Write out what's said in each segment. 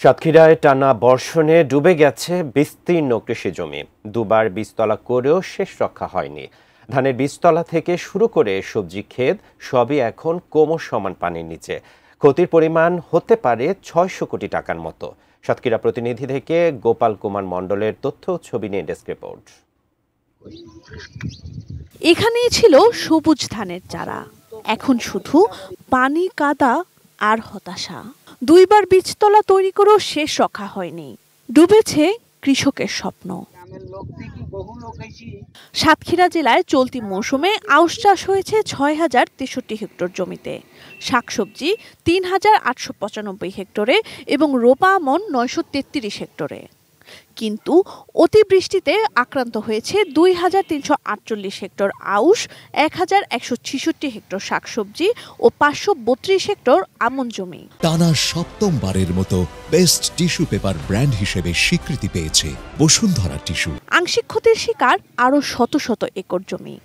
সাতক্ষীরায় টানা বর্ষণে ডুবে গেছে বিস্তীর্ণ কৃষি জমি। দুবার বীজতলা করেও শেষ রক্ষা হয়নি। ধানের বীজতলা থেকে শুরু করে সবজি ক্ষেত সবই এখন কোমর সমান পানির নিচে। ক্ষতির পরিমাণ হতে পারে ৬০০ কোটি টাকার মতো। সাতক্ষীরা প্রতিনিধি থেকে গোপাল কুমার মণ্ডলের তথ্য ছবি নিয়ে ডেস্ক রিপোর্ট। এখানেই ছিল সবুজ ধানের চারা, এখন শুধু পানি, কাদা আর হতাশা। দুইবার বীজতলা তৈরি করেও শেষ রক্ষা হয়নি, ডুবেছে কৃষকের স্বপ্ন। সাতক্ষীরা জেলায় চলতি মৌসুমে আউশ চাষ হয়েছে ৬,০৬৩ হেক্টর জমিতে, শাকসবজি ৩,৮৯৫ হেক্টরে এবং রোপা আমন ৯৩৩ হেক্টরে। কিন্তু অতিবৃষ্টিতে আক্রান্ত হয়েছে ২,৩৪৮ হেক্টর আউশ, ১,১৬৬ হেক্টর শাকসবজি ও ৫৩২ হেক্টর আমন জমি। টানা সপ্তমবারের মতো বেস্ট টিস্যু পেপার ব্র্যান্ড হিসেবে স্বীকৃতি পেয়েছে বসুন্ধরা টিস্যু। আংশিক ক্ষতির শিকার আরও শত শত একর জমি।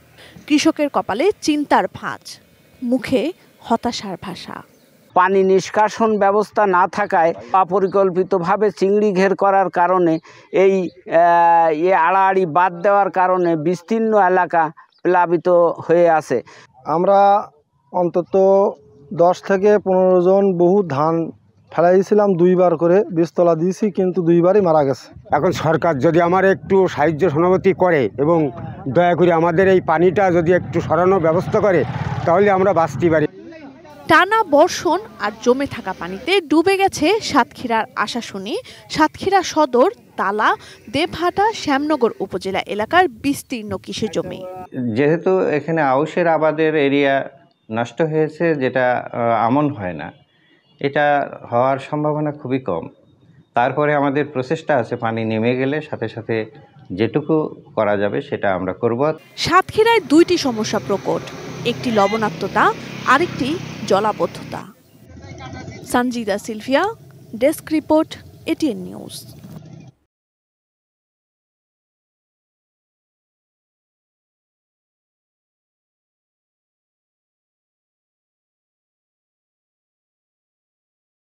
কৃষকের কপালে চিন্তার ভাঁজ, মুখে হতাশার ভাষা। পানি নিষ্কাশন ব্যবস্থা না থাকায় অপরিকল্পিতভাবে চিংড়ি ঘের করার কারণে এই আড়াআড়ি বাদ দেওয়ার কারণে বিস্তীর্ণ এলাকা প্লাবিত হয়ে আছে। আমরা অন্তত 10 থেকে 15 জন বহু ধান ফেলাইছিলাম, দুইবার করে বীজতলা দিয়েছি, কিন্তু দুইবারই মারা গেছে। এখন সরকার যদি আমার একটু সাহায্য সহানুভূতি করে এবং দয়া করে আমাদের এই পানিটা যদি একটু সরানোর ব্যবস্থা করে, তাহলে আমরা বাঁচতে পারি। টানা বর্ষণ আর জমে থাকা পানিতে ডুবে গেছে সাতক্ষীরার আশাশুনি, সাতক্ষীরা সদর, তালা, দেবহাটা, শ্যামনগর উপজেলা এলাকার বিস্তীর্ণ কৃষি জমি। যেহেতু এখানে আউশের আবাদের এরিয়া নষ্ট হয়েছে, যেটা আমন হয় না, এটা হওয়ার সম্ভাবনা খুবই কম। তারপরে আমাদের প্রচেষ্টা আছে পানি নেমে গেলে সাথে সাথে যেটুকু করা যাবে সেটা আমরা করব। সাতক্ষীরায় দুইটি সমস্যা প্রকট, একটি লবণাক্ততা, আরেকটি জলাবদ্ধতা। Sanjida Sylvia, desk report, ATN news.